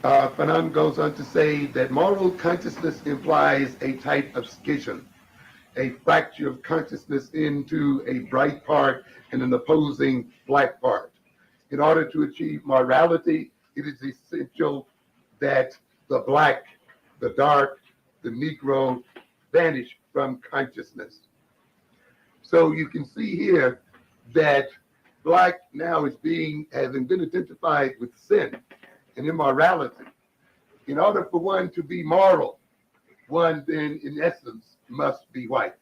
Fanon goes on to say that moral consciousness implies a type of schism, a fracture of consciousness into a bright part and an opposing black part. In order to achieve morality, it is essential that the black, the dark, the Negro vanish from consciousness. So you can see here that black now is having been identified with sin and immorality. In order for one to be moral, one then in essence must be white.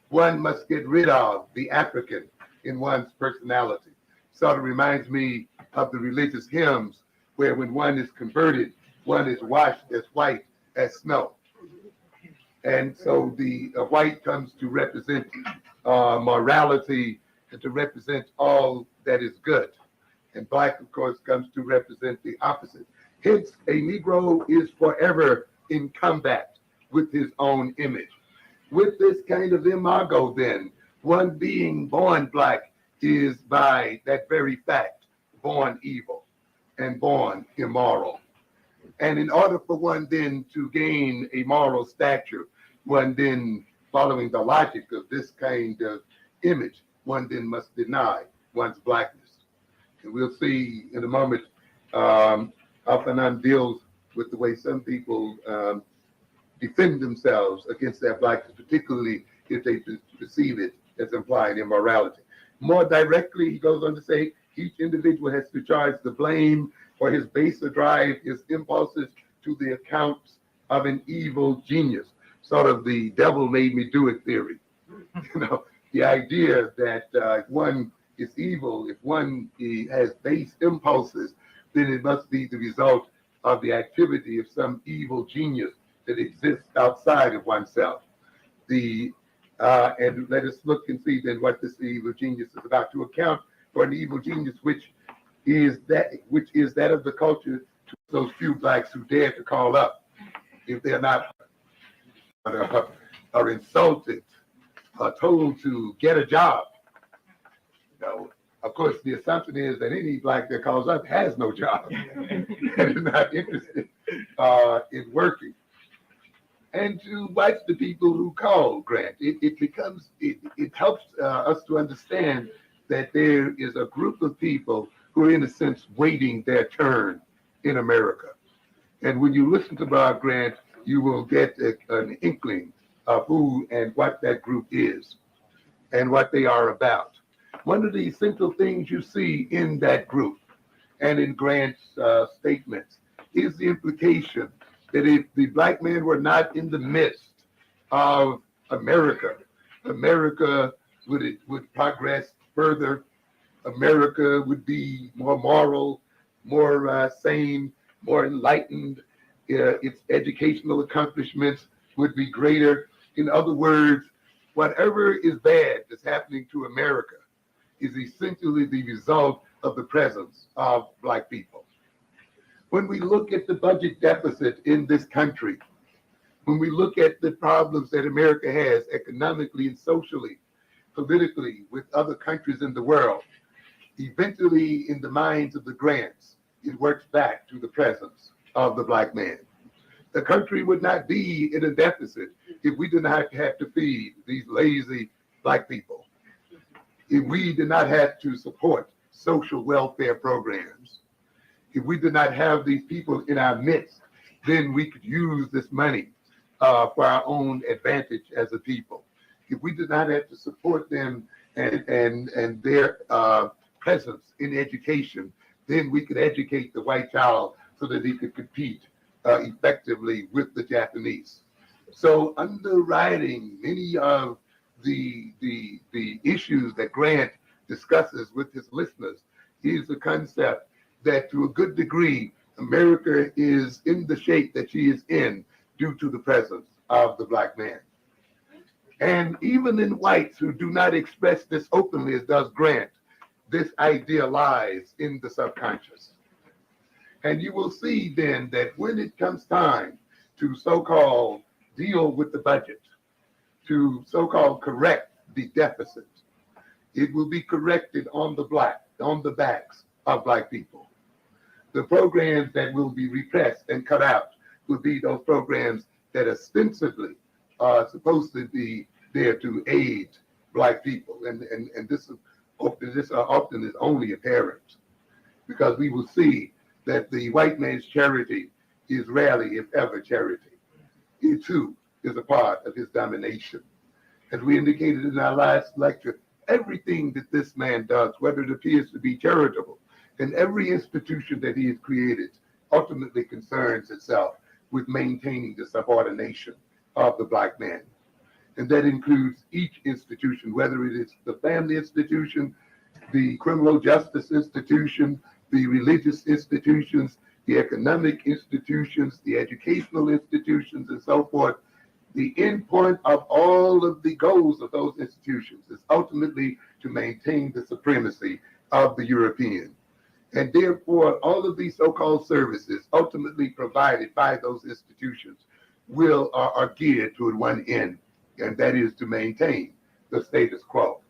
One must get rid of the African in one's personality. Sort of reminds me of the religious hymns where when one is converted, one is washed as white as snow. And so the white comes to represent morality and to represent all that is good. And black, of course, comes to represent the opposite. Hence, a Negro is forever in combat with his own image. With this kind of imago, then, one being born black is by that very fact born evil and born immoral. And in order for one then to gain a moral stature, one then, following the logic of this kind of image, one then must deny one's blackness. And we'll see in a moment how Fanon deals with the way some people defend themselves against their blackness, particularly if they perceive it as implying immorality. More directly, he goes on to say, each individual has to charge the blame for his baser drive, his impulses to the accounts of an evil genius, sort of the devil made me do it theory. You know, the idea that if one is evil, if one has base impulses, then it must be the result of the activity of some evil genius that exists outside of oneself. The and let us look and see then what this evil genius is about, to account for an evil genius which is that of the culture to those few blacks who dare to call up if they're not are insulted, are told to get a job. You know, of course, the assumption is that any black that calls up has no job and is not interested in working. And to watch the people who call, Grant, it helps us to understand that there is a group of people who are, in a sense, waiting their turn in America. And when you listen to Bob Grant, you will get an inkling of who and what that group is and what they are about. One of the essential things you see in that group and in Grant's statements is the implication that if the black men were not in the midst of America, America would progress further. America would be more moral, more sane, more enlightened. Its educational accomplishments would be greater. In other words, whatever is bad that's happening to America is essentially the result of the presence of black people. When we look at the budget deficit in this country, when we look at the problems that America has economically and socially, politically with other countries in the world, eventually in the minds of the Grants, it works back to the presence of the black man. The country would not be in a deficit if we did not have to feed these lazy black people, if we did not have to support social welfare programs, if we did not have these people in our midst, then we could use this money for our own advantage as a people. If we did not have to support them and their presence in education, then we could educate the white child so that he could compete effectively with the Japanese. So underwriting many of the issues that Grant discusses with his listeners is the concept that to a good degree, America is in the shape that she is in due to the presence of the black man. And even in whites who do not express this openly as does Grant, this idea lies in the subconscious. And you will see then that when it comes time to so-called deal with the budget, to so-called correct the deficit, it will be corrected on the backs of black people. The programs that will be repressed and cut out will be those programs that ostensibly are supposed to be there to aid Black people. And this often is only apparent because we will see that the white man's charity is rarely, if ever, charity. It too is a part of his domination. As we indicated in our last lecture, everything that this man does, whether it appears to be charitable, and every institution that he has created ultimately concerns itself with maintaining the subordination of the Black man. And that includes each institution, whether it is the family institution, the criminal justice institution, the religious institutions, the economic institutions, the educational institutions, and so forth. The end point of all of the goals of those institutions is ultimately to maintain the supremacy of the European. And therefore, all of these so-called services ultimately provided by those institutions are geared toward one end, and that is to maintain the status quo.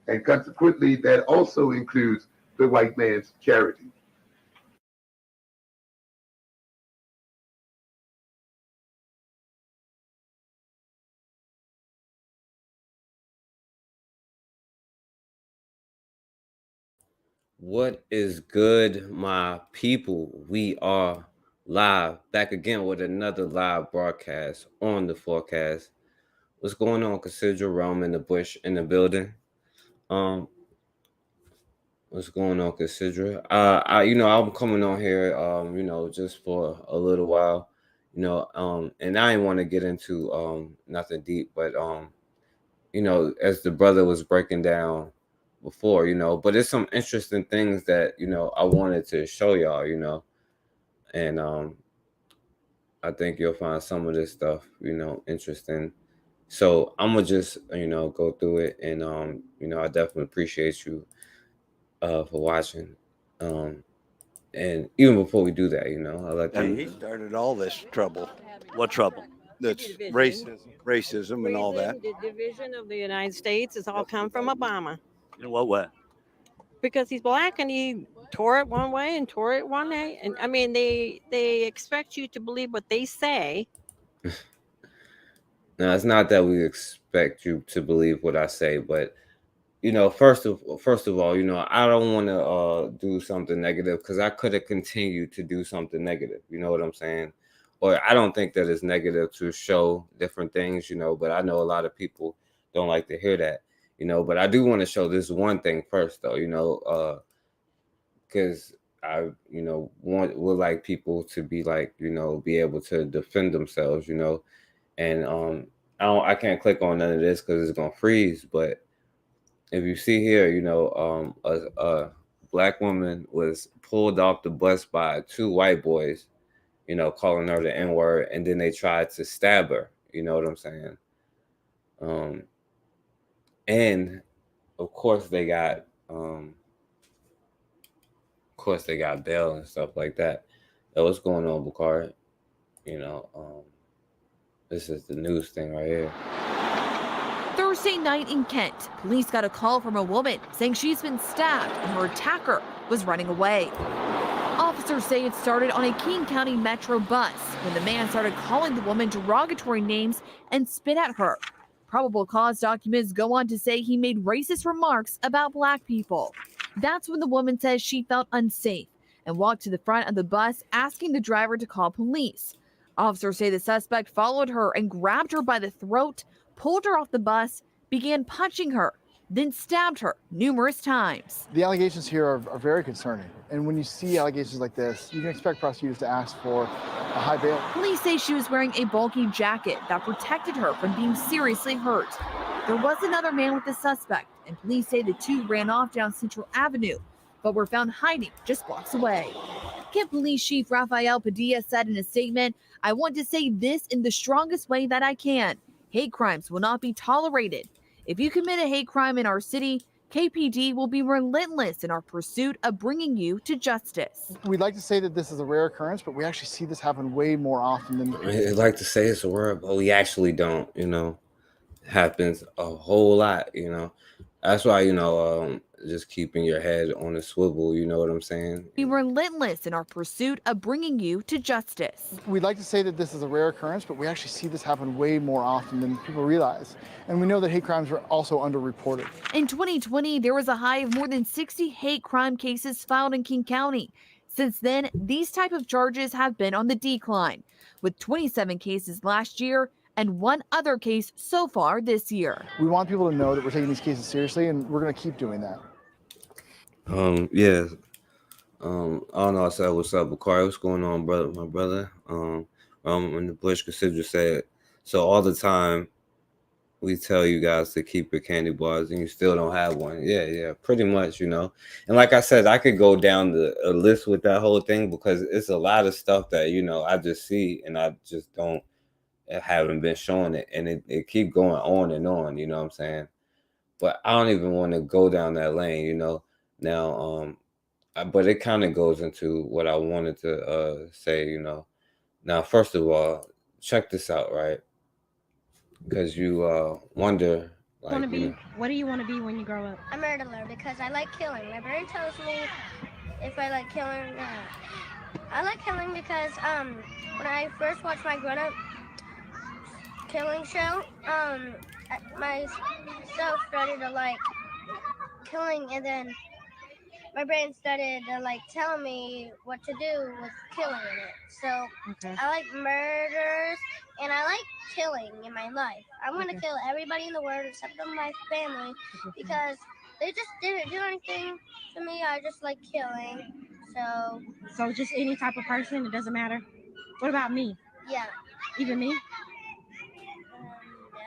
And consequently, that also includes the white man's charity. What is good, my people? We are live, back again with another live broadcast on the forecast. What's going on, Cassandra, Rome in the bush in the building? What's going on, Cassandra? I'm coming on here, just for a little while, and I didn't want to get into nothing deep, but as the brother was breaking down before, but it's some interesting things that I wanted to show y'all, and I think you'll find some of this stuff interesting. So I'm gonna just go through it, and I definitely appreciate you for watching, and even before we do that, I like And he started all this trouble. What trouble? That's Division. racism and all that. The division of the United States has all come from Obama In what way? because he's black and he tore it one way and tore it one way. And I mean, they expect you to believe what they say. Now, it's not that we expect you to believe what I say, but first of all, I don't want to do something negative because I could have continued to do something negative. You know what I'm saying? Or I don't think that it's negative to show different things, but I know a lot of people don't like to hear that, but I do want to show this one thing first, though, because I, would like people to be like, be able to defend themselves, and I can't click on none of this because it's gonna freeze. But if you see here, a black woman was pulled off the bus by two white boys, calling her the N-word, and then they tried to stab her. You know what I'm saying? And of course they got bail and stuff like that. What's going on, Bakari? This is the news thing right here. Thursday night in Kent, police got a call from a woman saying she's been stabbed and her attacker was running away. Officers say it started on a King County Metro bus when the man started calling the woman derogatory names and spit at her. Probable cause documents go on to say he made racist remarks about black people. That's when the woman says she felt unsafe and walked to the front of the bus asking the driver to call police. Officers say the suspect followed her and grabbed her by the throat, pulled her off the bus, began punching her, then stabbed her numerous times. The allegations here are very concerning. And when you see allegations like this, you can expect prosecutors to ask for a high bail. Police say she was wearing a bulky jacket that protected her from being seriously hurt. There was another man with the suspect, and police say the two ran off down Central Avenue, but were found hiding just blocks away. Kent Police Chief Rafael Padilla said in a statement, "I want to say this in the strongest way that I can. Hate crimes will not be tolerated. If you commit a hate crime in our city, KPD will be relentless in our pursuit of bringing you to justice." We'd like to say that this is a rare occurrence, but we actually see this happen way more often than... I'd like to say it's a word, but we actually don't, It happens a whole lot, That's why, just keeping your head on a swivel. You know what I'm saying? Be relentless in our pursuit of bringing you to justice. We'd like to say that this is a rare occurrence, but we actually see this happen way more often than people realize. And we know that hate crimes are also underreported. In 2020, there was a high of more than 60 hate crime cases filed in King County. Since then, these type of charges have been on the decline, with 27 cases last year and 1 other case so far this year. We want people to know that we're taking these cases seriously, and we're going to keep doing that. Yeah. I don't know. I said, what's up, Bakari? What's going on, brother? My brother. In the Bush Cassandra said, so all the time we tell you guys to keep your candy bars and you still don't have one. Yeah, pretty much, you know. And like I said, I could go down a list with that whole thing because it's a lot of stuff that, you know, I just see and I just haven't been showing it. And it keep going on and on, you know what I'm saying? But I don't even want to go down that lane, you know. Now, but it kind of goes into what I wanted to say, you know. Now, first of all, check this out, right? Because you wonder, like, Want to be? What do you want to be when you grow up? A murderer because I like killing. My brain tells me if I like killing. I like killing because when I first watched my grown-up killing show, myself started to like killing, and then my brain started to like tell me what to do with killing in it. So Okay. I like murders and I like killing in my life. I want to kill everybody in the world except for my family because they just didn't do anything to me. I just like killing. So just any type of person, it doesn't matter. What about me? Yeah. Even me?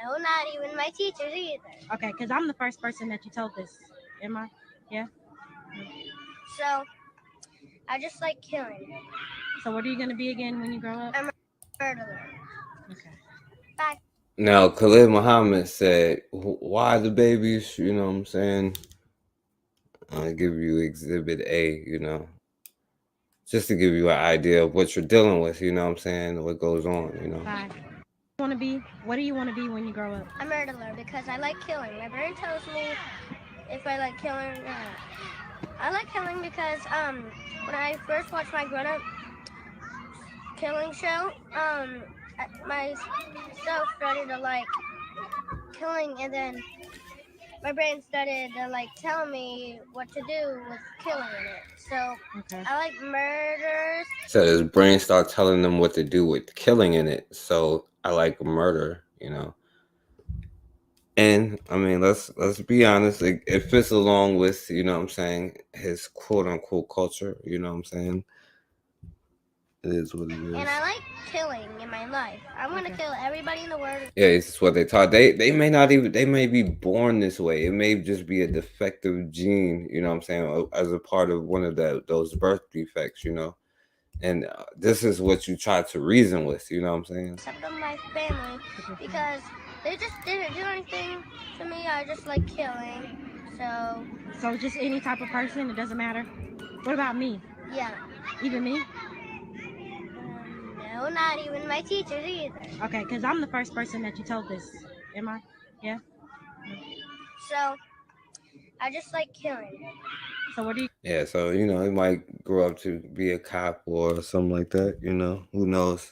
No, not even my teachers either. Okay, because I'm the first person that you told this. Am I? So I just like killing. So what are you gonna be again when you grow up? Murderer. Okay. Bye. now Khalid Muhammad said, why the babies? You know what I'm saying? I'll give you exhibit A, you know, just to give you an idea of what you're dealing with, you know what I'm saying? What goes on, you know. Bye. Want to be? What do you want to be when you grow up? A murderer because I like killing. My brain tells me if I like killing. I like killing because when I first watched my grown-up killing show, myself started to like killing, and then my brain started to like tell me what to do with killing in it. So Okay. I like murders. So his brain starts telling them what to do with killing in it. So I like murder, you know. And I mean, let's be honest, it fits along with, you know what I'm saying, his quote unquote culture, you know what I'm saying? It is what it is. And I like killing in my life. I want to kill everybody in the world. Yeah, it's just what they taught. They may not even, they may be born this way. It may just be a defective gene, you know what I'm saying, as a part of one of those birth defects, you know. And this is what you try to reason with, you know what I'm saying? Except for my family because they just didn't do anything to me. I just like killing. So just any type of person, it doesn't matter. What about me? Yeah. Even me? No, not even my teachers either. Okay, because I'm the first person that you told this. Am I? So I just like killing. So what do you? Yeah, so, you know, he might grow up to be a cop or something like that, you know, who knows?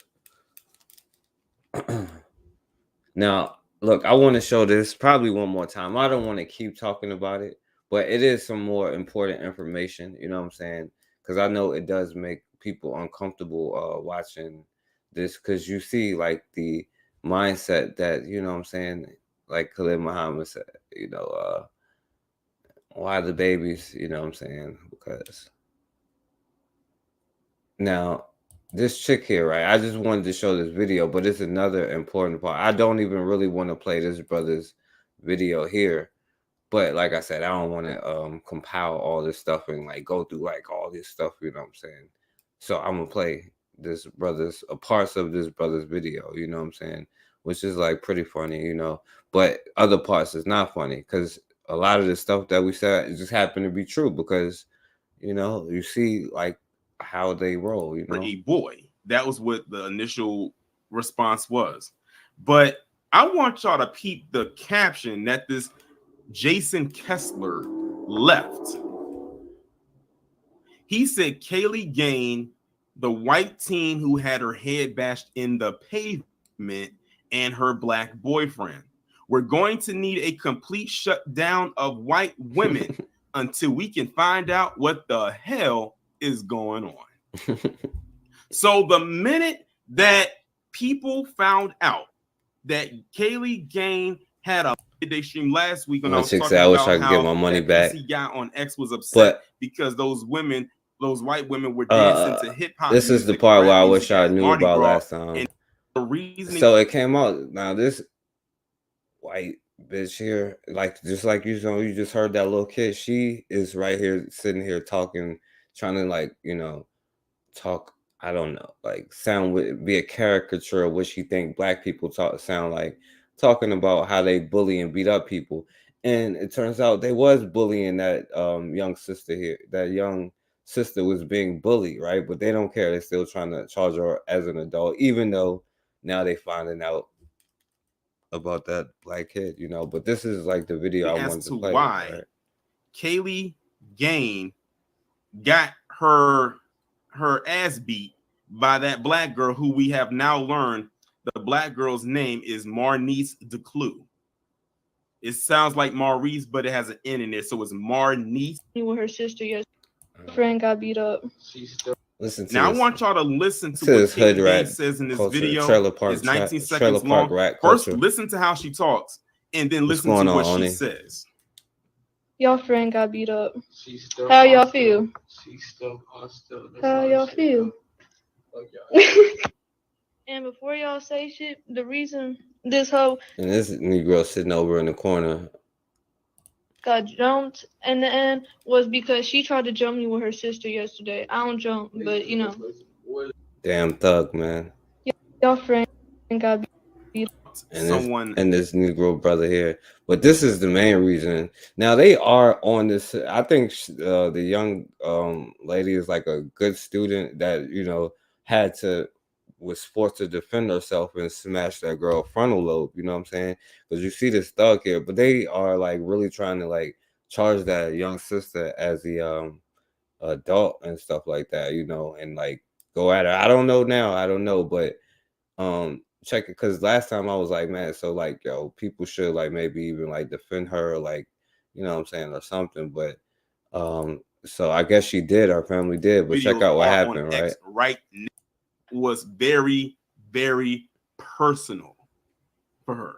Now, look, I want to show this probably one more time. I don't want to keep talking about it, but it is some more important information, you know what I'm saying? Because I know it does make people uncomfortable watching this because you see, like, the mindset that, you know what I'm saying, like Khalid Muhammad said, you know, why the babies, you know what I'm saying? Because now this chick here, right? I just wanted to show this video, but it's another important part. I don't even really want to play this brother's video here, but like I said, I don't want to compile all this stuff and like go through like all this stuff, you know what I'm saying? So I'm gonna play this brother's parts of this brother's video, you know what I'm saying? Which is like pretty funny, you know, but other parts is not funny because a lot of the stuff that we said it just happened to be true because, you know, you see like how they roll, you know. A boy. That was what the initial response was. But I want y'all to peep the caption that this Jason Kessler left. He said Kaylee Gain, the white teen who had her head bashed in the pavement, and her black boyfriend. We're going to need a complete shutdown of white women until we can find out what the hell is going on. So the minute that people found out that Kaylee Gain had a day stream last week, and I was talking I wish about I could how get my money that back. PC guy on X was upset because those women, those white women, were dancing to hip hop. This is the part where I wish I knew about last time. And the reasoning. So it came out. Now this white bitch here, like just like you know, you just heard that little kid. She is right here, sitting here talking, trying to like talk. I don't know, like be a caricature of what she think black people sound like, talking about how they bully and beat up people. And it turns out they was bullying that young sister here. That young sister was being bullied, right? But they don't care. They're still trying to charge her as an adult, even though now they finding out about that black kid, you know. But this is like the video I wanted to play. Why right? Kaylee Gain got her ass beat by that black girl, who we have now learned the black girl's name is Marnice Declue. It sounds like Maurice, but it has an N in it, so it's Marnice. With her sister, yes, friend got beat up. Listen to now this. I want y'all to listen to what Kaylee Gain says in this video. It's 19 seconds long. First, listen to how she talks, and then listen to what she says. Y'all friend got beat up. How y'all feel? How y'all feel? And before y'all say shit, the reason this hoe and this Negro sitting over in the corner got jumped in the end was because she tried to jump me with her sister yesterday. I don't jump, but you know. Damn thug, man. Y'all friend got beat up. And this Negro brother here. But this is the main reason. Now they are on this. I think the young lady is like a good student that, you know, was forced to defend herself and smash that girl frontal lobe, you know what I'm saying? Because you see this thug here, but they are like really trying to like charge that young sister as the adult and stuff like that, you know, and like go at her. I don't know, but check it, because last time I was like, man, so like, yo, people should like maybe even like defend her, or like, you know what I'm saying, or something. But so I guess she did, our family did, but check out what happened, right? Right now was very, very personal for her.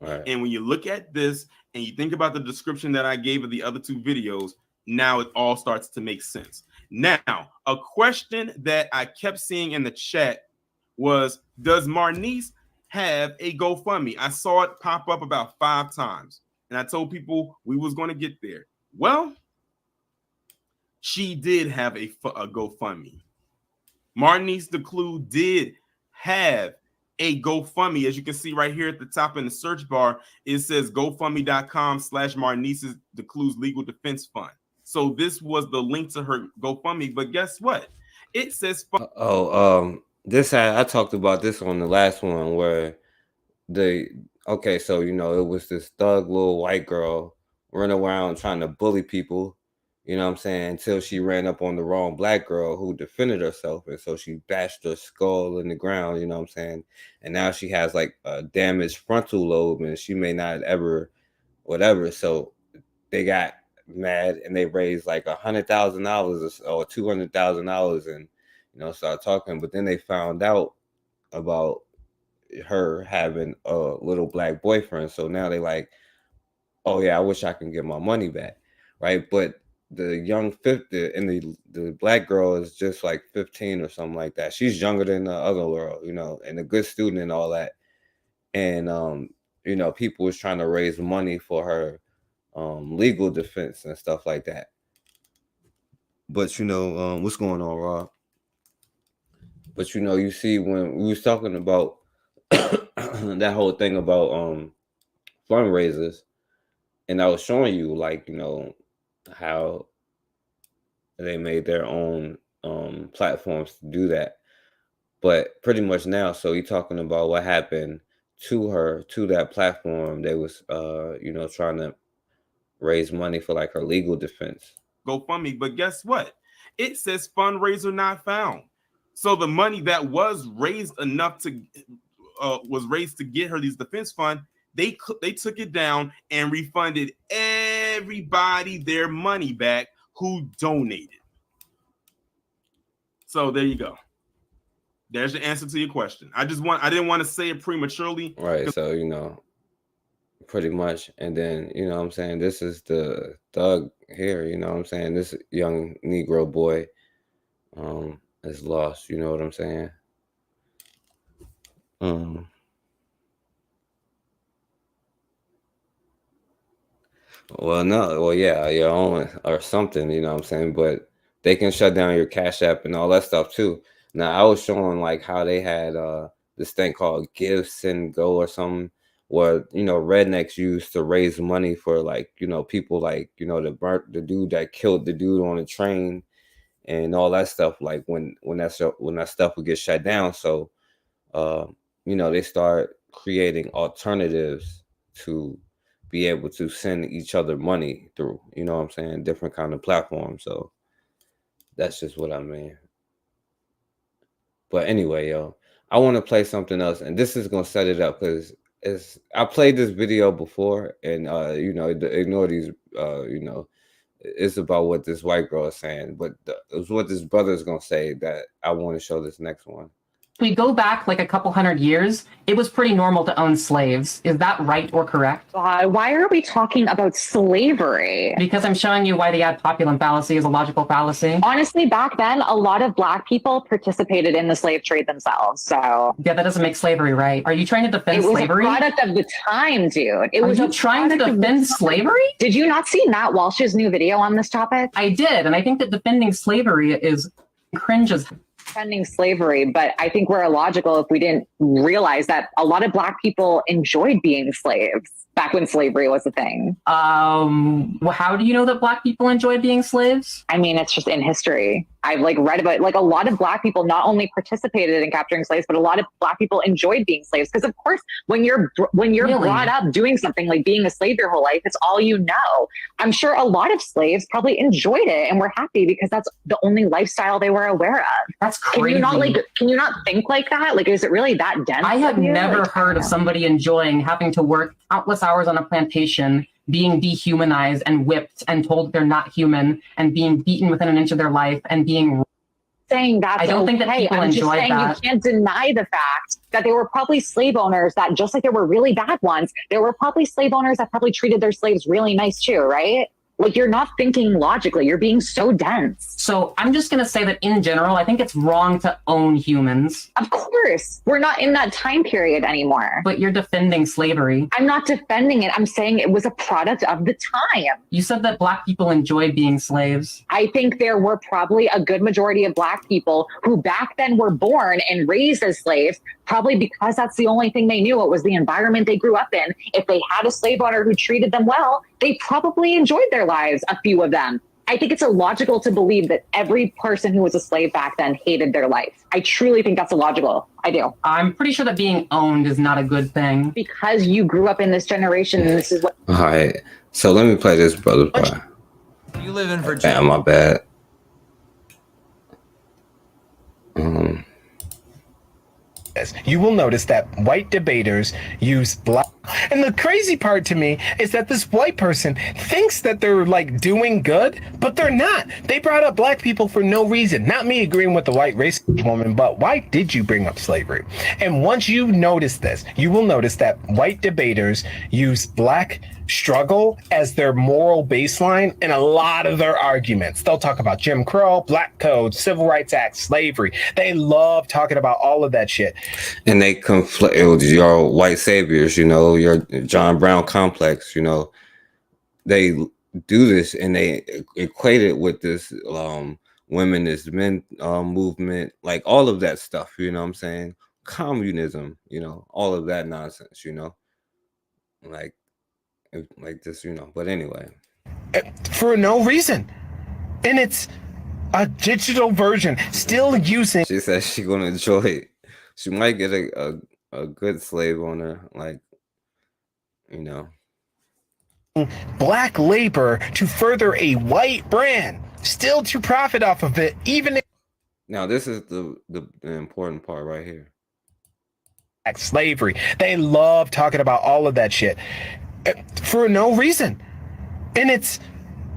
Right. And when you look at this and you think about the description that I gave of the other two videos, now it all starts to make sense. Now, a question that I kept seeing in the chat was, does Marnice have a GoFundMe? I saw it pop up about 5 times, and I told people we was going to get there. Well, she did have a GoFundMe. Marnice Declue did have a GoFundMe. As you can see right here at the top in the search bar, it says GoFundMe.com/Marnice Declue's Legal Defense Fund. So this was the link to her GoFundMe. But guess what? It says this I talked about this on the last one, where so you know, it was this thug little white girl running around trying to bully people, you know what I'm saying, until she ran up on the wrong black girl who defended herself, and so she bashed her skull in the ground, you know what I'm saying, and now she has like a damaged frontal lobe, and she may not ever whatever. So they got mad and they raised like $100,000 or $200,000, and you know, start talking. But then they found out about her having a little black boyfriend, so now they like, oh yeah, I wish I can get my money back, right? But the young 50 and the black girl is just like 15 or something like that. She's younger than the other girl, you know, and a good student and all that. And you know, people was trying to raise money for her legal defense and stuff like that. But you know, what's going on, Rob? But you know, you see, when we was talking about that whole thing about fundraisers, and I was showing you, like, you know, how they made their own platforms to do that. But pretty much now, so you're talking about what happened to her, to that platform. They was you know, trying to raise money for like her legal defense. GoFundMe, but guess what? It says fundraiser not found. So the money that was raised to get her these defense fund, they took it down and refunded everybody their money back who donated. So there you go. There's the answer to your question. I didn't want to say it prematurely. Right. So, you know, pretty much. And then, you know what I'm saying? This is the thug here, you know what I'm saying? This young Negro boy is lost, you know what I'm saying? Well, no, well, yeah, your own or something, you know what I'm saying? But they can shut down your Cash App and all that stuff too. Now, I was showing like how they had this thing called Give, Send, Go or something, where, you know, rednecks used to raise money for like, you know, people like, you know, the dude that killed the dude on the train and all that stuff. Like when that stuff would get shut down. So, you know, they start creating alternatives to be able to send each other money through, you know what I'm saying? Different kind of platforms. So that's just what I mean. But anyway, yo, I want to play something else, and this is gonna set it up because I played this video before, and you know, ignore these, you know, it's about what this white girl is saying, but it's what this brother is gonna say that I want to show this next one. We go back like a couple hundred years, it was pretty normal to own slaves. Is that right or correct? Why are we talking about slavery? Because I'm showing you why the ad populum fallacy is a logical fallacy. Honestly, back then, a lot of Black people participated in the slave trade themselves. So yeah, that doesn't make slavery right. Are you trying to defend slavery? It was a product of the time, dude. Are you trying to defend slavery? Did you not see Matt Walsh's new video on this topic? I did, and I think that defending slavery is cringe as defending slavery, but I think we're illogical if we didn't realize that a lot of Black people enjoyed being slaves back when slavery was a thing. Well, how do you know that Black people enjoyed being slaves? I mean, it's just in history. I've like read about like a lot of Black people not only participated in capturing slaves, but a lot of Black people enjoyed being slaves. Because of course, when you're really? Brought up doing something like being a slave your whole life, it's all you know. I'm sure a lot of slaves probably enjoyed it and were happy because that's the only lifestyle they were aware of. That's crazy. Can you not think like that? Like, is it really that dense? I have never heard of somebody enjoying having to work countless hours on a plantation, being dehumanized and whipped and told they're not human and being beaten within an inch of their life and being saying that. I don't think that people enjoy that. You can't deny the fact that there were probably slave owners that, just like there were really bad ones, there were probably slave owners that probably treated their slaves really nice too, right? Like, you're not thinking logically. You're being so dense. So I'm just going to say that in general, I think it's wrong to own humans. Of course. We're not in that time period anymore. But you're defending slavery. I'm not defending it. I'm saying it was a product of the time. You said that Black people enjoy being slaves. I think there were probably a good majority of Black people who back then were born and raised as slaves, probably because that's the only thing they knew. It was the environment they grew up in. If they had a slave owner who treated them well, they probably enjoyed their lives, a few of them. I think it's illogical to believe that every person who was a slave back then hated their life. I truly think that's illogical. I do. I'm pretty sure that being owned is not a good thing. Because you grew up in this generation and this is what... All right. So let me play this brother's part. You live in Virginia. Damn, my bad. You will notice that white debaters use Black. And the crazy part to me is that this white person thinks that they're like doing good, but they're not. They brought up Black people for no reason. Not me agreeing with the white racist woman, but why did you bring up slavery? And once you notice this, you will notice that white debaters use Black struggle as their moral baseline in a lot of their arguments. They'll talk about Jim Crow, Black Code, Civil Rights Act, slavery. They love talking about all of that shit. And they conflict with your white saviors, you know, your John Brown complex, you know. They do this and they equate it with this women is men movement, like all of that stuff, you know what I'm saying? Communism, you know, all of that nonsense, you know, like this, you know. But anyway, for no reason. And it's a digital version still using. She says she's gonna enjoy it. She might get a good slave owner, like, you know, black labor to further a white brand, still to profit off of it, even if Now this is the important part right here. slavery. They love talking about all of that shit for no reason. And it's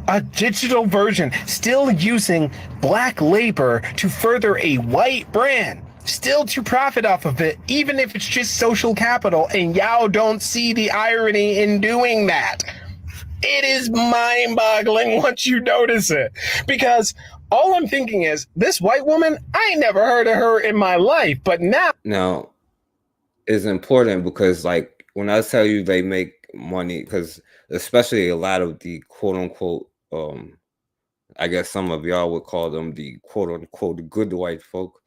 a digital version still using black labor to further a white brand, still to profit off of it, even if it's just social capital, and y'all don't see the irony in doing that. It is mind-boggling once you notice it, because all I'm thinking is, this white woman, I ain't never heard of her in my life, but now it's important because, like, when I tell you they make money, because especially a lot of the quote-unquote I guess some of y'all would call them the quote-unquote good white folk,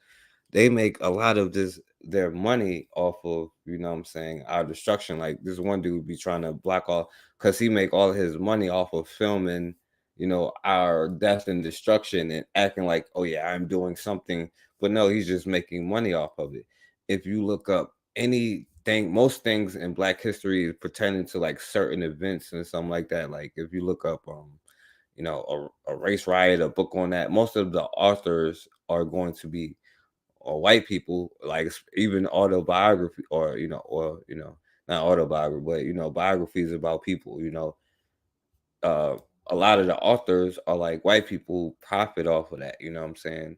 they make a lot of their money off of, you know what I'm saying, our destruction. Like this one dude be trying to block all, because he make all his money off of filming, you know, our death and destruction and acting like, oh yeah, I'm doing something, but no, he's just making money off of it. If you look up anything, most things in Black history is pertaining to like certain events and something like that. Like if you look up you know, a race riot, a book on that, most of the authors are going to be white people, like even autobiography or not autobiography, but, you know, biographies about people, you know, a lot of the authors are like white people who profit off of that, you know what I'm saying?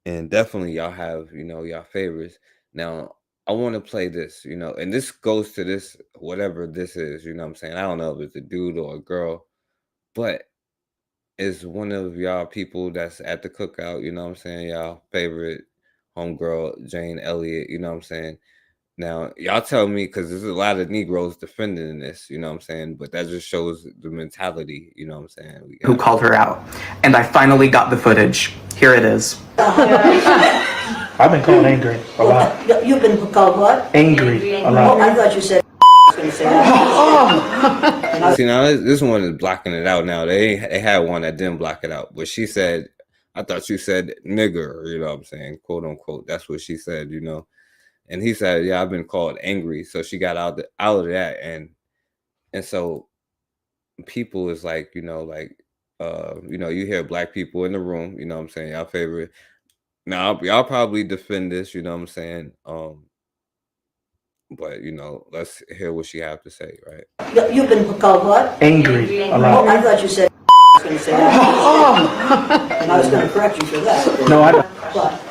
And definitely y'all have, you know, y'all favorites. Now, I want to play this, you know, and this goes to this, whatever this is, you know what I'm saying? I don't know if it's a dude or a girl, but it's one of y'all people that's at the cookout, you know what I'm saying? Y'all favorite homegirl, Jane Elliott, you know what I'm saying? Now, y'all tell me, because there's a lot of Negroes defending this, you know what I'm saying? But that just shows the mentality, you know what I'm saying? Who called her out. And I finally got the footage. Here it is. I've been called angry a lot. You've been called what? Angry a lot. I thought you said See, now this one is blocking it out now. They had one that didn't block it out. But she said, I thought you said nigger, you know what I'm saying? Quote unquote. That's what she said, you know? And he said, yeah, I've been called angry. So she got out of that. And so people is like, you know, like, you know, you hear Black people in the room, you know what I'm saying? Y'all favorite. Now, y'all probably defend this, you know what I'm saying? But, you know, let's hear what she have to say, right? You've been called what? Angry a lot. I thought you said going to say that. And I was going to correct you for that. No, I don't. What?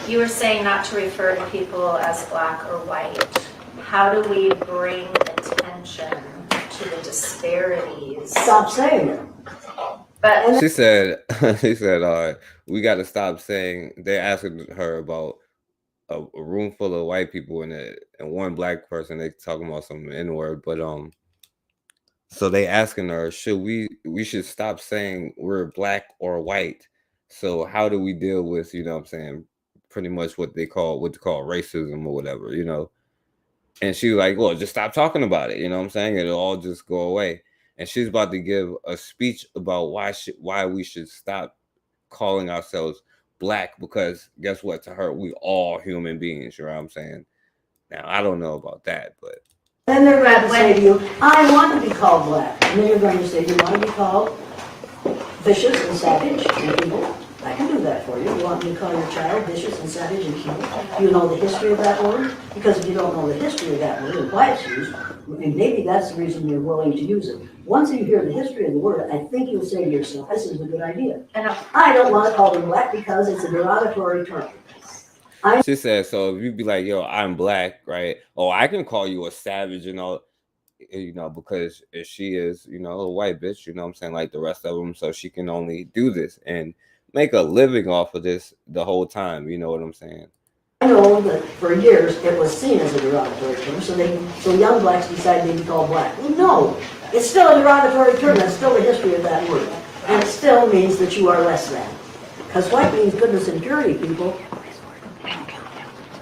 You were saying not to refer to people as Black or white. How do we bring attention to the disparities? Stop saying it. But she said, we got to stop saying, they're asking her about a room full of white people and one Black person, they talking about some N-word, but so they asking her, we should stop saying we're Black or white. So how do we deal with, you know what I'm saying, pretty much what they call racism or whatever, you know? And she was like, well, just stop talking about it, you know what I'm saying? It'll all just go away. And she's about to give a speech about why we should stop calling ourselves Black, because guess what? To her, we all human beings, you know what I'm saying? Now, I don't know about that, but Then they're going to say to you, I want to be called Black. And then you're going to say, you want to be called vicious and savage and evil? I can do that for you. You want me to call your child vicious and savage and evil? Do you know the history of that word? Because if you don't know the history of that word and why it's used, maybe that's the reason you're willing to use it. Once you hear the history of the word, I think you'll say to yourself, this is a good idea. And I don't want to call them Black because it's a derogatory term. she said, so if you be like, yo, I'm Black, right? Oh, I can call you a savage and all, you know, because she is, you know, a white bitch, you know what I'm saying, like the rest of them, so she can only do this and make a living off of this the whole time, you know what I'm saying? I know that for years it was seen as a derogatory term, so young Blacks decided they'd be called Black. Well, no, it's still a derogatory term. That's still the history of that word. And it still means that you are less than. Because white means goodness and purity, people.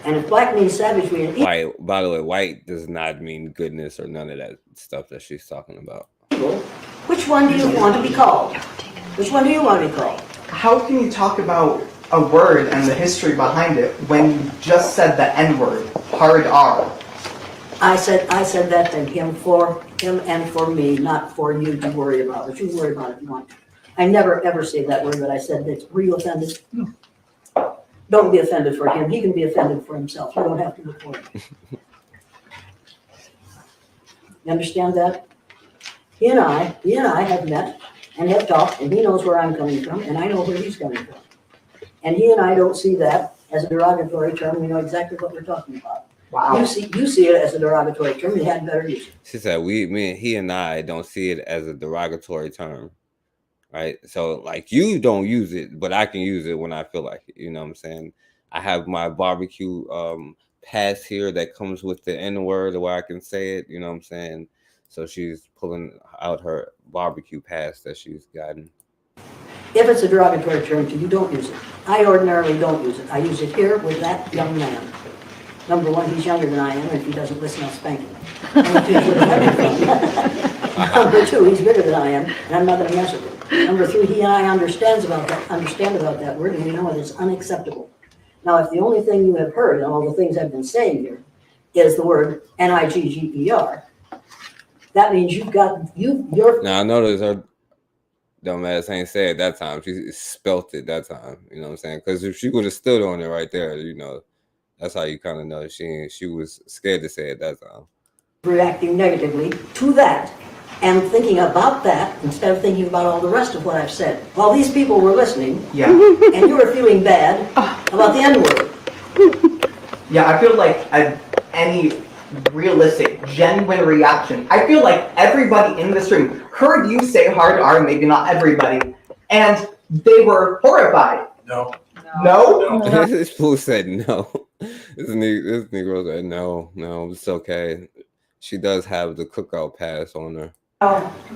And if Black means savage, we mean White, by the way, white does not mean goodness or none of that stuff that she's talking about. evil. Which one do you want to be called? Which one do you want to be called? How can you talk about a word and the history behind it when you just said the N-word, hard R? I said that to him for him and for me, not for you to worry about, but you can worry about it if you want to. I never ever say that word, but I said that. Were you offended? Don't be offended for him. He can be offended for himself. You don't have to report him. You understand that? He and I have met and have talked, and he knows where I'm coming from, and I know where he's coming from. And he and I don't see that as a derogatory term. We know exactly what we're talking about. Wow. You see it as a derogatory term. You had better use it. She said, he and I don't see it as a derogatory term, right? So like you don't use it, but I can use it when I feel like it. You know what I'm saying? I have my barbecue pass here that comes with the N word where I can say it. You know what I'm saying? So she's pulling out her barbecue pass that she's gotten. If it's a derogatory term to you, don't use it. I ordinarily don't use it. I use it here with that young man. Number one, he's younger than I am, and if he doesn't listen, I'll spank him. Number two, he's bigger than I am, and I'm not going to mess with him. Number three, he and I understand about that word, and we know it is unacceptable. Now, if the only thing you have heard, and all the things I've been saying here, is the word Nigger, that means you're. Now I noticed her dumbass ain't say it that time. She spelt it that time. You know what I'm saying? Because if she would have stood on it right there, you know, that's how you kind of know she was scared to say it that time. Reacting negatively to that and thinking about that instead of thinking about all the rest of what I've said. While these people were listening, Yeah. and you were feeling bad about the N-word. Yeah, I feel like any realistic, genuine reaction. I feel like everybody in the stream heard you say hard R, maybe not everybody, and they were horrified. No. No? This fool said no. This Negro said no, it's okay. She does have the cookout pass on her.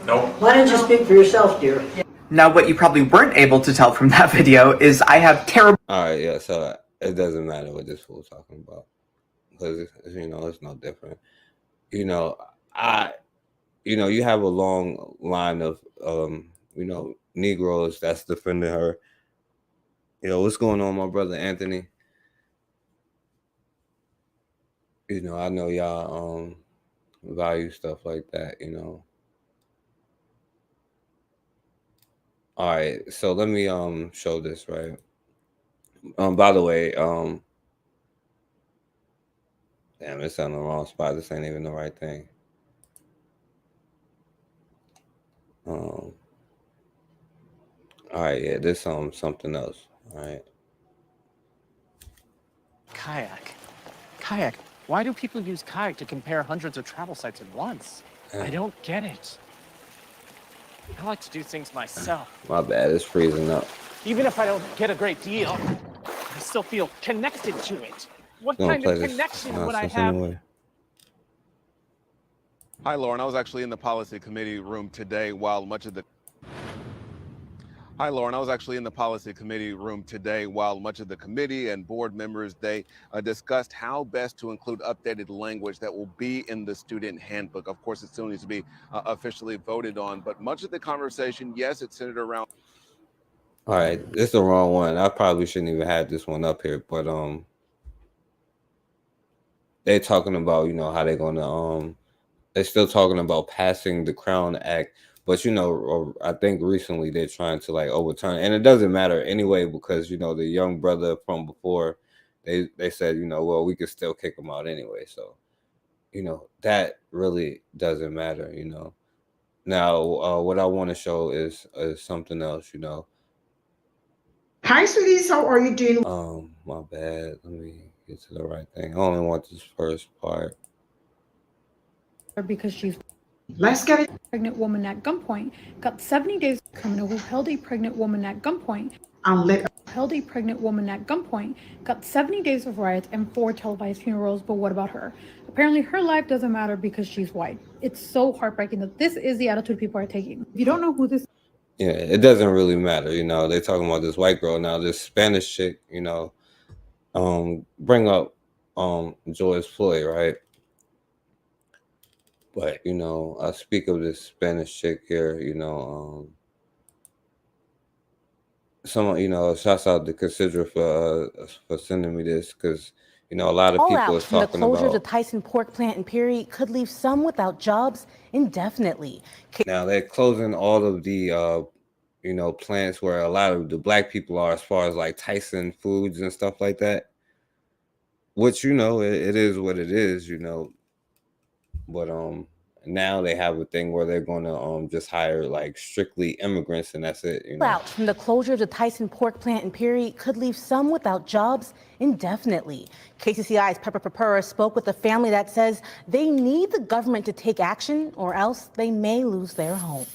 No. Why don't you speak for yourself, dear? Now, what you probably weren't able to tell from that video is I have terrible. All right, yeah. So it doesn't matter what this fool's talking about because you know it's no different. You know, you have a long line of Negroes that's defending her. You know, what's going on, my brother Anthony? You know, I know y'all value stuff like that, you know. All right, so let me show this, right? By the way, damn, it's on the wrong spot. This ain't even the right thing. All right, yeah, this something else. All right. Kayak. Why do people use kayak to compare hundreds of travel sites at once? I don't get it. I like to do things myself. My bad, it's freezing up. Even if I don't get a great deal, I still feel connected to it. What Don't kind play of this connection would I nonsense have? anyway. Hi, Lauren. I was actually in the policy committee room today while much of the committee and board members, they discussed how best to include updated language that will be in the student handbook. Of course, it still needs to be officially voted on, but much of the conversation, yes, it centered around. All right, this is the wrong one. I probably shouldn't even have this one up here, but they're talking about, you know, how they're gonna they're still talking about passing the Crown Act. But, you know, I think recently they're trying to like overturn, and it doesn't matter anyway, because, you know, the young brother from before, they said, you know, well, we could still kick him out anyway. So, you know, that really doesn't matter, you know. Now, what I want to show is something else, you know. Hi, sweeties. How are you doing? My bad. Let me get to the right thing. I only want this first part. Because she's Let's get it. Pregnant woman at gunpoint got 70 days. Criminal who held a pregnant woman at gunpoint. Held a pregnant woman at gunpoint got 70 days of riots and 4 televised funerals. But what about her? Apparently, her life doesn't matter because she's white. It's so heartbreaking that this is the attitude people are taking. If you don't know who this. Yeah, it doesn't really matter, you know. They're talking about this white girl now, this Spanish chick, you know. Bring up George Floyd, right? But, you know, I speak of this Spanish chick here, you know, someone, you know, shouts out to Consider for sending me this, because, You know, a lot of people Fallout is from the talking closure of the about Tyson pork plant in Perry could leave some without jobs indefinitely. now they're closing all of the you know, plants where a lot of the black people are, as far as like Tyson Foods and stuff like that. Which, you know, it is what it is, you know. But now they have a thing where they're gonna just hire like strictly immigrants and that's it, you know. Fallout from the closure of the Tyson pork plant in Perry could leave some without jobs indefinitely. KCCI's Pepper Papura spoke with a family that says they need the government to take action or else they may lose their home.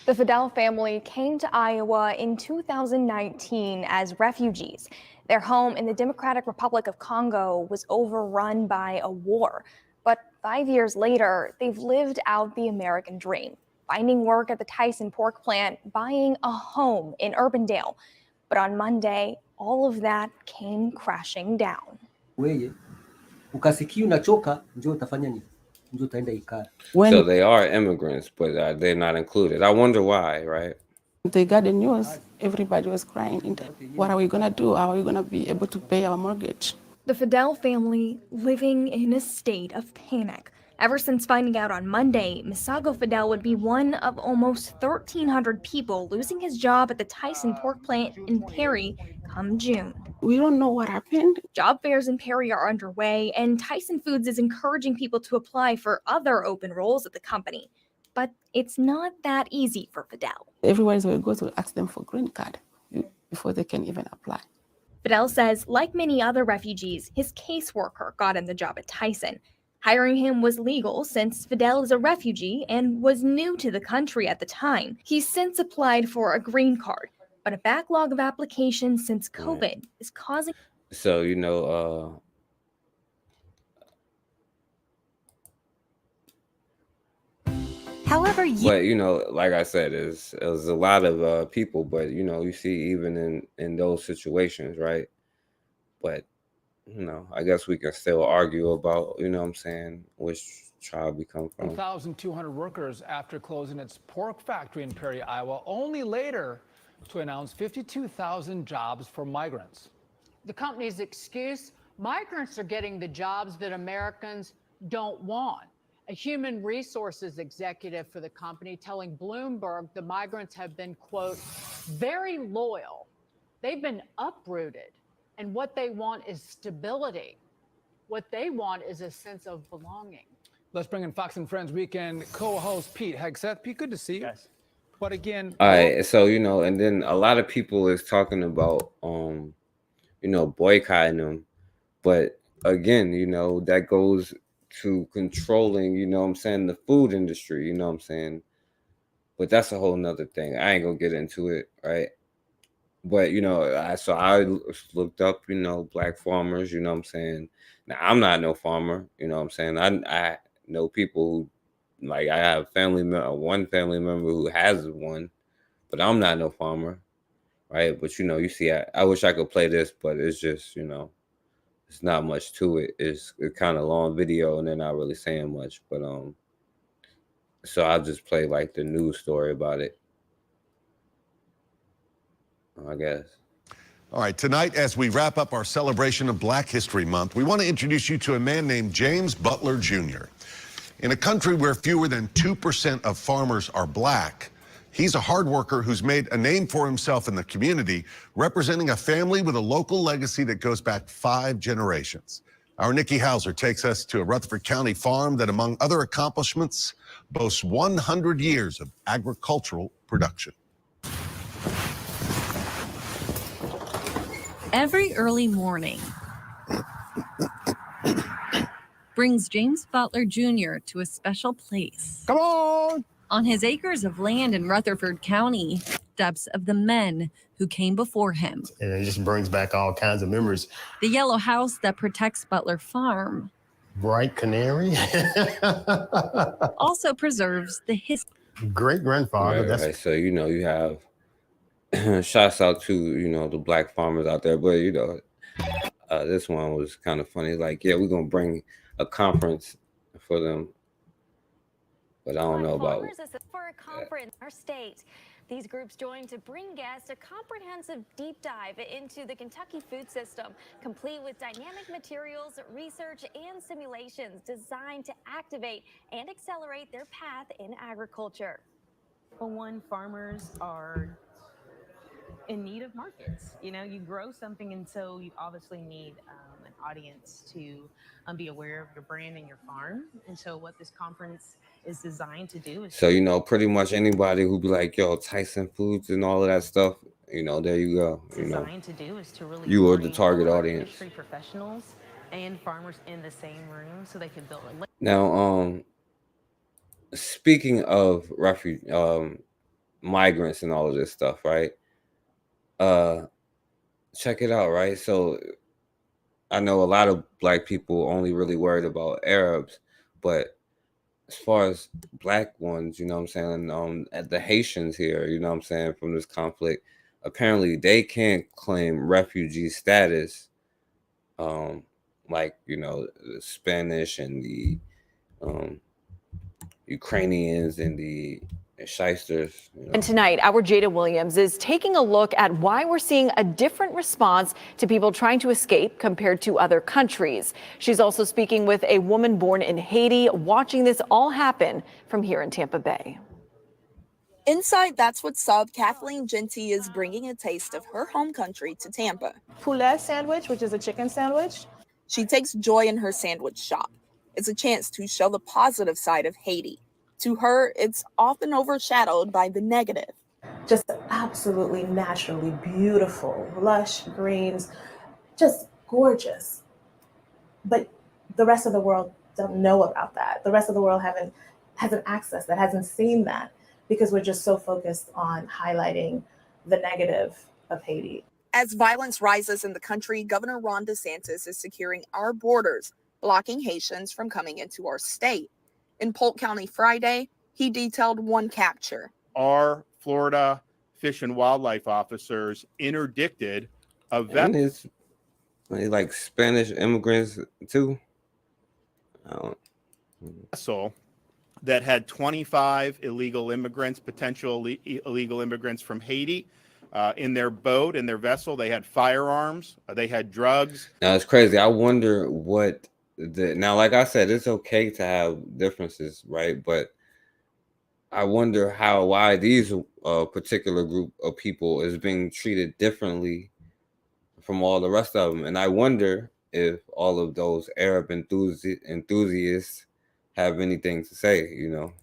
The Fidel family came to Iowa in 2019 as refugees. Their home in the Democratic Republic of Congo was overrun by a war. But 5 years later, they've lived out the American dream, finding work at the Tyson pork plant, buying a home in Urbandale. But on Monday, all of that came crashing down. So they are immigrants, but they're not included. I wonder why, right? They got the news, everybody was crying. What are we going to do? How are we going to be able to pay our mortgage? The Fidel family living in a state of panic. Ever since finding out on Monday, Misago Fidel would be one of almost 1,300 people losing his job at the Tyson pork plant in Perry come June. We don't know what happened. Job fairs in Perry are underway, and Tyson Foods is encouraging people to apply for other open roles at the company. But it's not that easy for Fidel. Everywhere we go to ask them for green card before they can even apply. Fidel says, like many other refugees, his caseworker got him the job at Tyson. Hiring him was legal since Fidel is a refugee and was new to the country at the time. He's since applied for a green card, but a backlog of applications since COVID is causing... So, you know, However, but you know, like I said, it was a lot of people, but you know, you see even in those situations, right? But you know, I guess we can still argue about, you know what I'm saying, which tribe we come from. 1,200 workers after closing its pork factory in Perry, Iowa, only later to announce 52,000 jobs for migrants. The company's excuse, migrants are getting the jobs that Americans don't want. A human resources executive for the company telling Bloomberg the migrants have been, quote, very loyal. They've been uprooted, and what they want is stability. What they want is a sense of belonging. Let's bring in Fox and Friends Weekend co-host Pete Hegseth. Pete, good to see you. Yes. But again, all right, so you know, and then a lot of people is talking about you know, boycotting them, but again, you know, that goes to controlling, you know what I'm saying, the food industry, you know what I'm saying? But that's a whole nother thing. I ain't gonna get into it, right? But you know, I looked up, you know, black farmers, you know what I'm saying? Now I'm not no farmer, you know what I'm saying? I know people who, like, I have one family member who has one, but I'm not no farmer, right? But you know, you see, I wish I could play this, but it's just, you know, it's not much to it. It's a kind of long video and they're not really saying much, but so I'll just play like the news story about it, I guess. All right, tonight, as we wrap up our celebration of Black History Month, we want to introduce you to a man named James Butler Jr. In a country where fewer than 2% of farmers are black, he's a hard worker who's made a name for himself in the community, representing a family with a local legacy that goes back 5 generations. Our Nikki Hauser takes us to a Rutherford County farm that, among other accomplishments, boasts 100 years of agricultural production. Every early morning brings James Butler Jr. to a special place. Come on! On his acres of land in Rutherford County, steps of the men who came before him. And it just brings back all kinds of memories. The yellow house that protects Butler Farm. Bright canary. Also preserves the history. Great-grandfather. Right. So, you know, you have shouts out to, you know, the black farmers out there, but you know, this one was kind of funny. Like, yeah, we're gonna bring a conference for them, but I don't know about for a conference in our state. These groups joined to bring guests a comprehensive deep dive into the Kentucky food system, complete with dynamic materials, research, and simulations designed to activate and accelerate their path in agriculture. For one, farmers are in need of markets. You know, you grow something, and so you obviously need an audience to be aware of your brand and your farm. And so what this conference is designed to do is... So, you know, pretty much anybody who be like, yo, Tyson Foods and all of that stuff, you know, there you go. You know, designed to do is to really you are the bring target all our audience. fishery professionals and farmers in the same room so they can build a... Now, speaking of migrants and all of this stuff, right? Check it out, right? So I know a lot of black people only really worried about Arabs, but as far as black ones, you know what I'm saying, at the Haitians here, you know what I'm saying, from this conflict, apparently they can't claim refugee status, like, you know, the Spanish and the Ukrainians and the shysters. You know. And tonight, our Jada Williams is taking a look at why we're seeing a different response to people trying to escape compared to other countries. She's also speaking with a woman born in Haiti, watching this all happen from here in Tampa Bay. Inside That's What's Up, Kathleen Genty is bringing a taste of her home country to Tampa. Poulet sandwich, which is a chicken sandwich. She takes joy in her sandwich shop. It's a chance to show the positive side of Haiti. To her, it's often overshadowed by the negative. Just absolutely naturally beautiful, lush greens, just gorgeous. But the rest of the world don't know about that. The rest of the world hasn't accessed that, hasn't seen that, because we're just so focused on highlighting the negative of Haiti. As violence rises in the country, Governor Ron DeSantis is securing our borders, blocking Haitians from coming into our state. In Polk County Friday, he detailed one capture. Our Florida Fish and Wildlife officers interdicted a like Spanish immigrants too. Vessel that had 25 illegal immigrants, potential illegal immigrants from Haiti, in their boat, in their vessel. They had firearms, they had drugs. Now it's crazy. I wonder what now, like I said, it's okay to have differences, right? But I wonder why these particular group of people is being treated differently from all the rest of them. And I wonder if all of those Arab enthusiasts have anything to say, you know.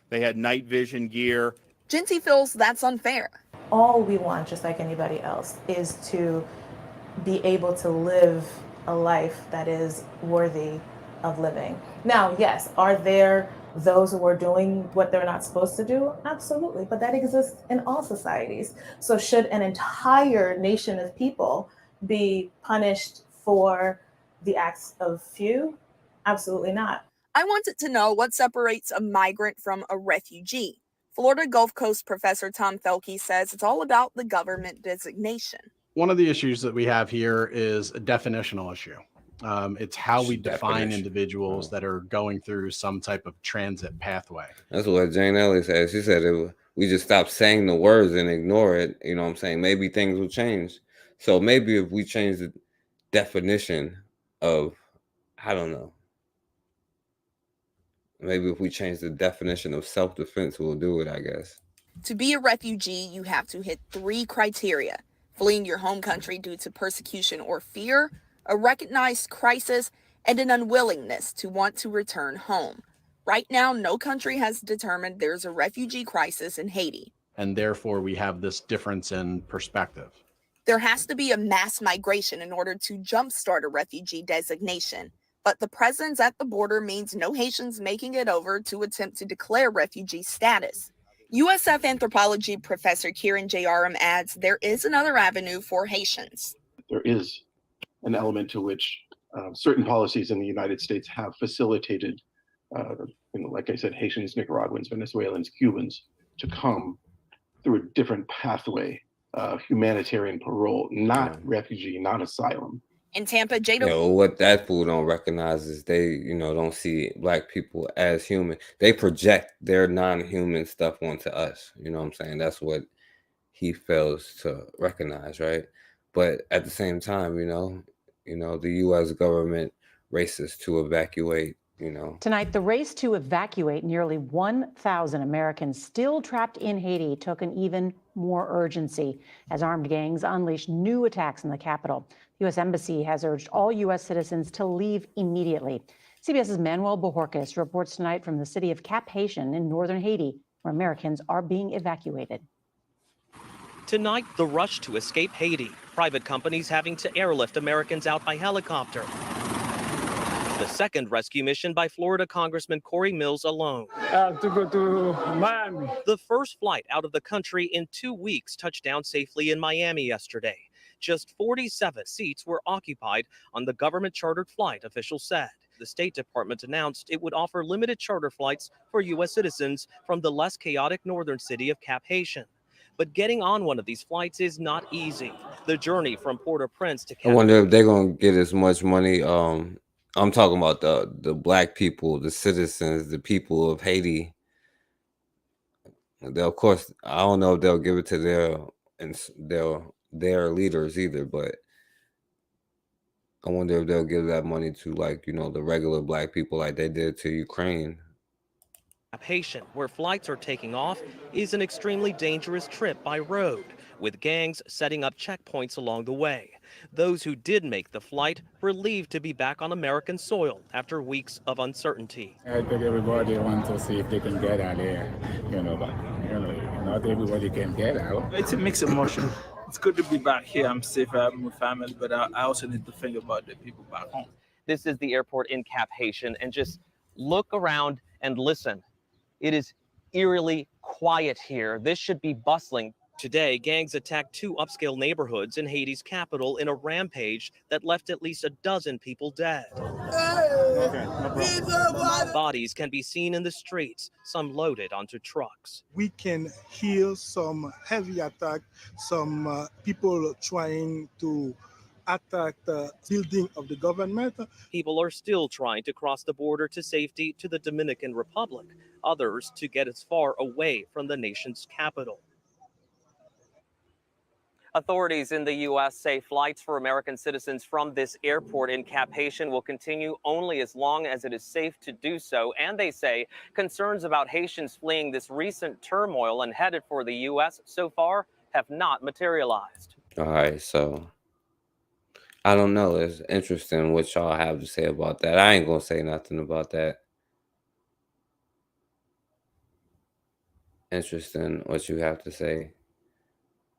They had night vision gear. Genty feels that's unfair. All we want, just like anybody else, is to be able to live a life that is worthy of living. Now, yes, are there those who are doing what they're not supposed to do? Absolutely, but that exists in all societies. So should an entire nation of people be punished for the acts of few? Absolutely not. I wanted to know what separates a migrant from a refugee. Florida Gulf Coast professor Tom Felke says it's all about the government designation. One of the issues that we have here is a definitional issue. It's how we define individuals that are going through some type of transit pathway. That's what Jane Ellis said. She said if we just stop saying the words and ignore it, you know what I'm saying, maybe things will change. So maybe if we change the definition of, I don't know, maybe if we change the definition of self-defense, we'll do it, I guess. To be a refugee, you have to hit 3 criteria: fleeing your home country due to persecution or fear, a recognized crisis, and an unwillingness to want to return home. Right now, no country has determined there's a refugee crisis in Haiti. And therefore, we have this difference in perspective. There has to be a mass migration in order to jumpstart a refugee designation. But the presence at the border means no Haitians making it over to attempt to declare refugee status. USF anthropology professor Kieran J. Aram adds there is another avenue for Haitians. There is an element to which certain policies in the United States have facilitated, like I said, Haitians, Nicaraguans, Venezuelans, Cubans to come through a different pathway, humanitarian parole, not refugee, not asylum, In Tampa, Jada. You know, what that fool don't recognize is they, you know, don't see black people as human. They project their non-human stuff onto us. You know what I'm saying? That's what he fails to recognize, right? But at the same time, you know, the U.S. government races to evacuate, you know. Tonight, the race to evacuate nearly 1,000 Americans still trapped in Haiti took an even more urgency as armed gangs unleashed new attacks in the capital. The U.S. Embassy has urged all U.S. citizens to leave immediately. CBS's Manuel Bojorquez reports tonight from the city of Cap-Haitien in northern Haiti, where Americans are being evacuated. Tonight, the rush to escape Haiti. Private companies having to airlift Americans out by helicopter. The second rescue mission by Florida Congressman Corey Mills alone. To go to Miami. The first flight out of the country in 2 weeks touched down safely in Miami yesterday. Just 47 seats were occupied on the government chartered flight, officials said. The State Department announced it would offer limited charter flights for U.S. citizens from the less chaotic northern city of Cap-Haitien. But getting on one of these flights is not easy. The journey from Port-au-Prince to I wonder if they're gonna get as much money. I'm talking about the black people, the citizens, the people of Haiti. They'll, of course, I don't know if they'll give it to their leaders either, but I wonder if they'll give that money to, like, you know, the regular black people like they did to Ukraine. Cap-Haitien, where flights are taking off, is an extremely dangerous trip by road, with gangs setting up checkpoints along the way. Those who did make the flight relieved to be back on American soil after weeks of uncertainty. I think everybody wants to see if they can get out there, you know, but you know, not everybody can get out. It's a mixed emotion. It's good to be back here. I'm safe. I'm with family, but I also need to think about the people back home. This is the airport in Cap-Haitien, and just look around and listen. It is eerily quiet here. This should be bustling. Today, gangs attacked 2 upscale neighborhoods in Haiti's capital in a rampage that left at least a dozen people dead. Bodies can be seen in the streets, some loaded onto trucks. We can hear some heavy attack, some people trying to attack the building of the government. People are still trying to cross the border to safety to the Dominican Republic, others to get as far away from the nation's capital. Authorities in the U.S. say flights for American citizens from this airport in Cap-Haitien will continue only as long as it is safe to do so. And they say concerns about Haitians fleeing this recent turmoil and headed for the U.S. so far have not materialized. All right, so I don't know. It's interesting what y'all have to say about that. I ain't gonna say nothing about that. Interesting what you have to say.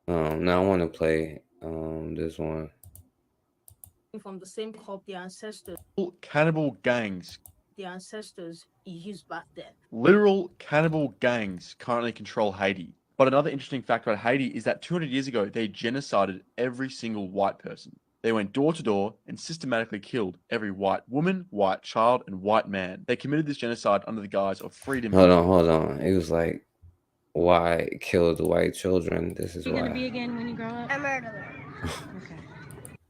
Now I want to play this one. From the same crop the ancestors. Cannibal gangs. The ancestors used back then. Literal cannibal gangs currently control Haiti. But another interesting fact about Haiti is that 200 years ago, they genocided every single white person. They went door to door and systematically killed every white woman, white child, and white man. They committed this genocide under the guise of freedom. Hold on. It was like, why kill the white children? This is You're why. gonna be again when you grow up? A murderer. Okay.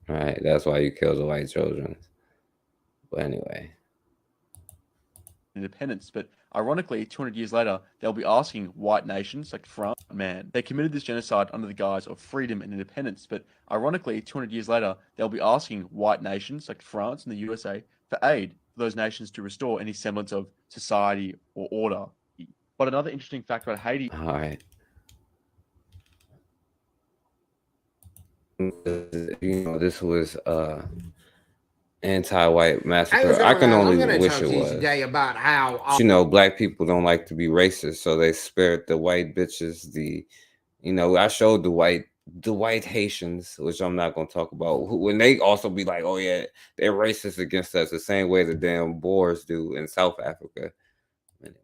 All right, that's why you kill the white children. But anyway. Independence, but ironically, 200 years later, they'll be asking white nations like France, man, they committed this genocide under the guise of freedom and independence. But ironically, 200 years later, they'll be asking white nations like France and the USA for aid for those nations to restore any semblance of society or order. But another interesting fact about Haiti. All right. You know, this was anti-white massacre. I can only wish it was. Today about how You know, black people don't like to be racist, so they spared the white bitches. I showed the white Haitians, which I'm not gonna talk about, when they also be like, oh yeah, they're racist against us the same way the damn Boers do in South Africa.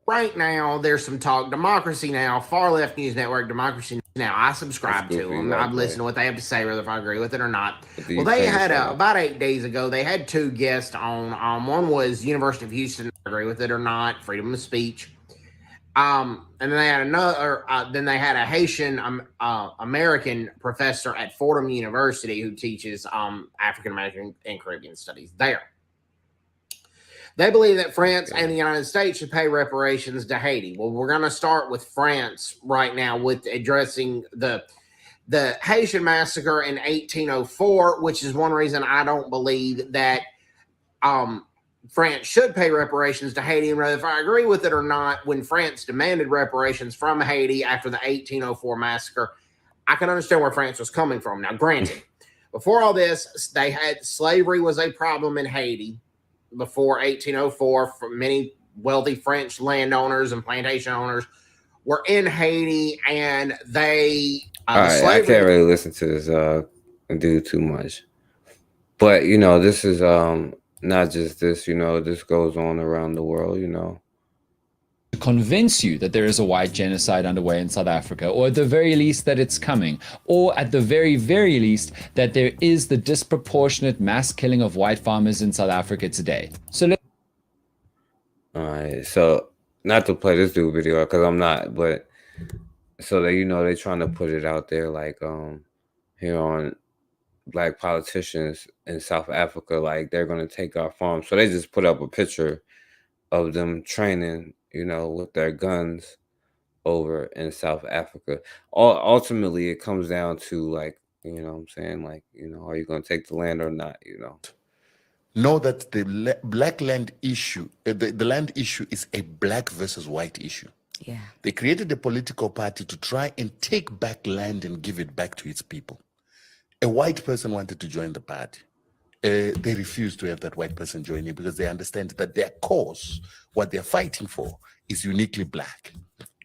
right now there's some talk. Democracy Now, far left news network, Democracy Now. I subscribe to them. I've listened to what they have to say, whether if I agree with it or not. Well, they had about 8 days ago. They had 2 guests on. One was University of Houston. I agree with it or not, freedom of speech. And then they had another. Then they had a Haitian American professor at Fordham University who teaches African American and Caribbean studies there. They believe that France and the United States should pay reparations to Haiti. Well, we're going to start with France right now with addressing the Haitian massacre in 1804, which is one reason I don't believe that France should pay reparations to Haiti. And whether if I agree with it or not, when France demanded reparations from Haiti after the 1804 massacre, I can understand where France was coming from. Now, granted, before all this, they had slavery was a problem in Haiti before 1804. For many wealthy French landowners and plantation owners were in Haiti, and they all right, I can't really listen to this dude too much. But you know, this is not just this, you know, this goes on around the world, you know. To convince you that there is a white genocide underway in South Africa, or at the very least that it's coming, or at the very, very least that there is the disproportionate mass killing of white farmers in South Africa today. So all right, so not to play this dude video because I'm not, but so that, you know, they're trying to put it out there like here on black politicians in South Africa, like they're going to take our farms. So they just put up a picture of them training, you know, with their guns over in South Africa. Ultimately, it comes down to, like, you know what I'm saying? Like, you know, are you going to take the land or not, you know? Know that the black land issue, the land issue is a black versus white issue. Yeah. They created a political party to try and take back land and give it back to its people. A white person wanted to join the party. They refused to have that white person join in because they understand that their cause, what they're fighting for, is uniquely black.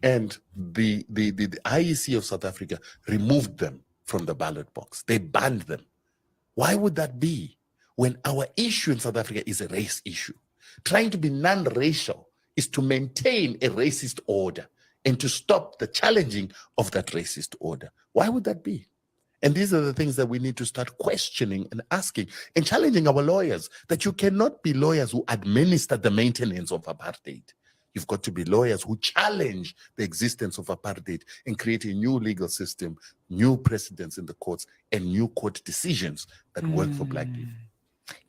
And the IEC of South Africa removed them from the ballot box. They banned them. Why would that be when our issue in South Africa is a race issue? Trying to be non-racial is to maintain a racist order and to stop the challenging of that racist order. Why would that be? And these are the things that we need to start questioning and asking and challenging our lawyers, that you cannot be lawyers who administer the maintenance of apartheid. You've got to be lawyers who challenge the existence of apartheid and create a new legal system, new precedents in the courts, and new court decisions that work for black people.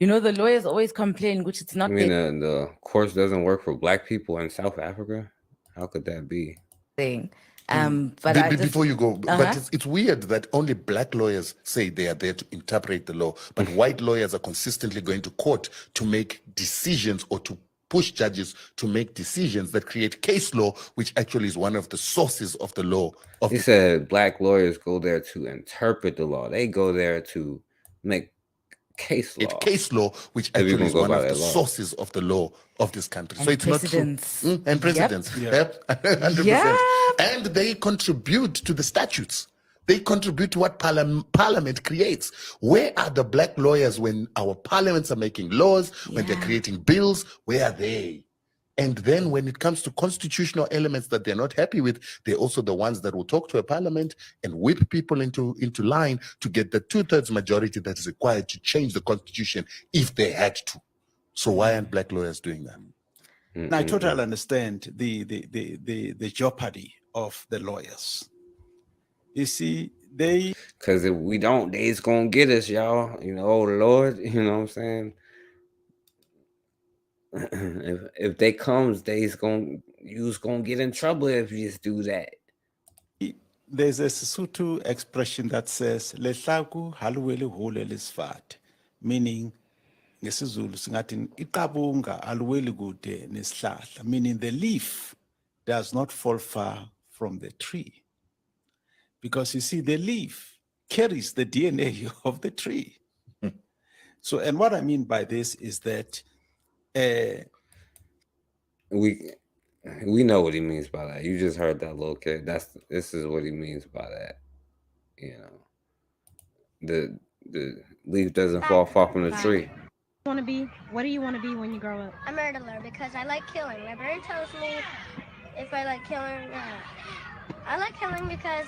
You know, the lawyers always complain, which it's not. I mean, the courts doesn't work for black people in South Africa. How could that be? Thing. But before you go, but it's weird that only black lawyers say they are there to interpret the law, but white lawyers are consistently going to court to make decisions or to push judges to make decisions that create case law, which actually is one of the sources of the law. He said black lawyers go there to interpret the law. They go there to make case law. It's case law, which actually is one of the sources of the law of this country. So it's not true. And precedents. Yep. 100%. Yep. And they contribute to the statutes. They contribute to what parliament creates. Where are the black lawyers when our parliaments are making laws, when they're creating bills? Where are they? And then when it comes to constitutional elements that they're not happy with, they're also the ones that will talk to a parliament and whip people into line to get the 2/3 majority that is required to change the constitution if they had to. So why aren't black lawyers doing that? And I totally understand the jeopardy of the lawyers. You see, because if we don't, they's gonna get us, y'all. You know, oh Lord, you know what I'm saying? If they comes, you's gonna get in trouble if you just do that. There's a Sesotho expression that says lehlaku haluwele hole lesifat, meaning ngesizulu singathi iqabunga aluweli kude nesihlahla, meaning the leaf does not fall far from the tree. Because you see, the leaf carries the DNA of the tree. So, and what I mean by this is that we know what he means by that. You just heard that little kid. This is what he means by that. You know, the leaf doesn't fall far from the tree. What do you want to be when you grow up? A murderer, because I like killing. My brain tells me if I like killing. I like killing because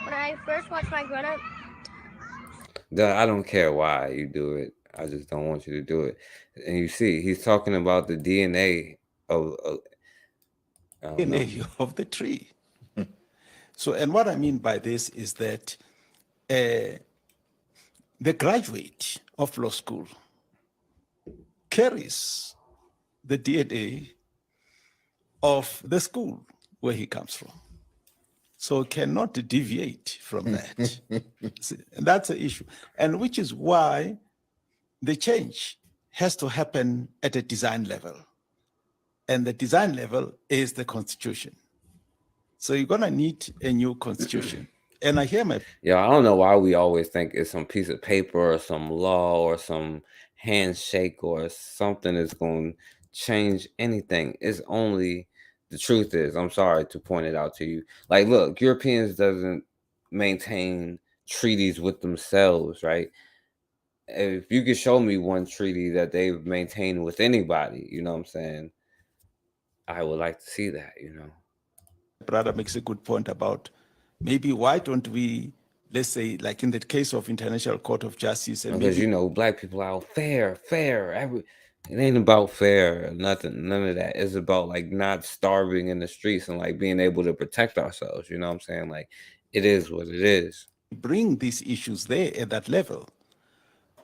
when I first watched my grown up. I don't care why you do it. I just don't want you to do it. And you see, he's talking about the DNA of DNA of the tree. So, and what I mean by this is that the graduate of law school carries the DNA of the school where he comes from. So cannot deviate from that. See, that's the issue. And which is why the change has to happen at a design level. And the design level is the Constitution. So you're gonna need a new Constitution. And I hear my Yeah, I don't know why we always think it's some piece of paper or some law or some handshake or something that's going to change anything. It's only the truth is, I'm sorry to point it out to you. Like, look, Europeans doesn't maintain treaties with themselves, right? If you could show me one treaty that they've maintained with anybody, you know what I'm saying? I would like to see that, you know. brother makes a good point about maybe why don't we, let's say, like in the case of International Court of Justice, and Because maybe, you know, black people are fair. It ain't about fair or nothing, none of that. It's about like not starving in the streets and like being able to protect ourselves. You know what I'm saying? Like, it is what it is. bring these issues there at that level.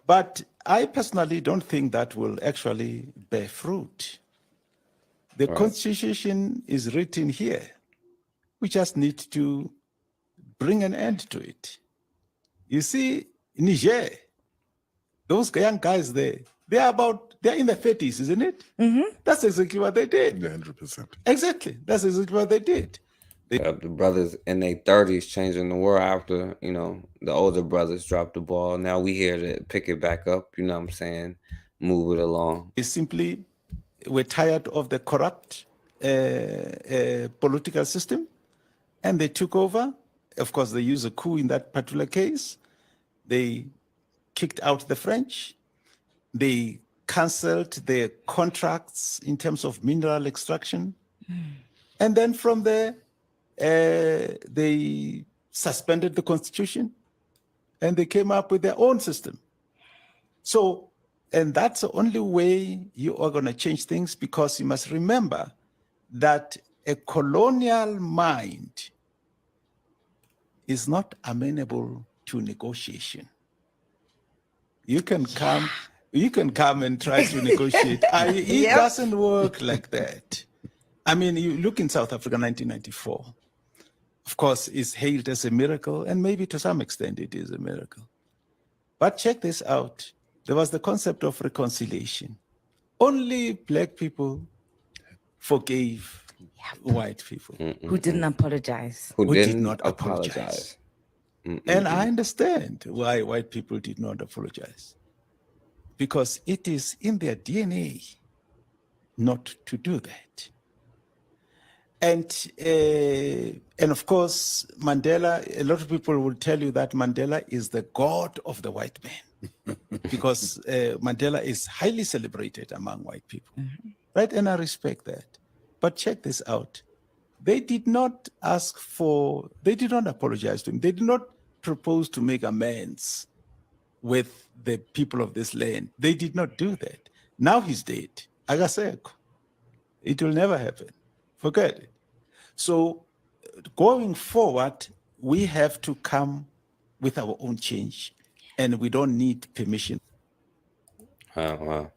But I personally don't think that will actually bear fruit. The Right. Constitution is written here. We just need to bring an end to it. You see, Niger, those young guys there, they're in their 30s, isn't it? That's exactly what they did. 100%. Exactly. That's exactly what they did. The brothers in their 30s changing the world after, you know, the older brothers dropped the ball. Now we here to pick it back up, you know what I'm saying? Move it along. They simply were tired of the corrupt political system, and they took over. Of course, they used a coup in that particular case. They kicked out the French. They canceled their contracts in terms of mineral extraction. And then from there, they suspended the Constitution and they came up with their own system. So, and that's the only way you are going to change things, because you must remember that a colonial mind is not amenable to negotiation. You can come and try to negotiate. It doesn't work like that. I mean, you look in South Africa, 1994. Of course, it's hailed as a miracle, and maybe to some extent it is a miracle. But check this out. There was the concept of reconciliation. Only black people forgave white people. Who didn't apologize. Who did not apologize. And I understand why white people did not apologize. Because it is in their DNA not to do that. And of course, Mandela, a lot of people will tell you that Mandela is the god of the white man. Because Mandela is highly celebrated among white people. Right? And I respect that. But check this out. They did not apologize to him. They did not propose to make amends with the people of this land. They did not do that. Now he's dead. Agaseko. It will never happen. Forget it. So going forward, we have to come with our own change, and we don't need permission. Wow.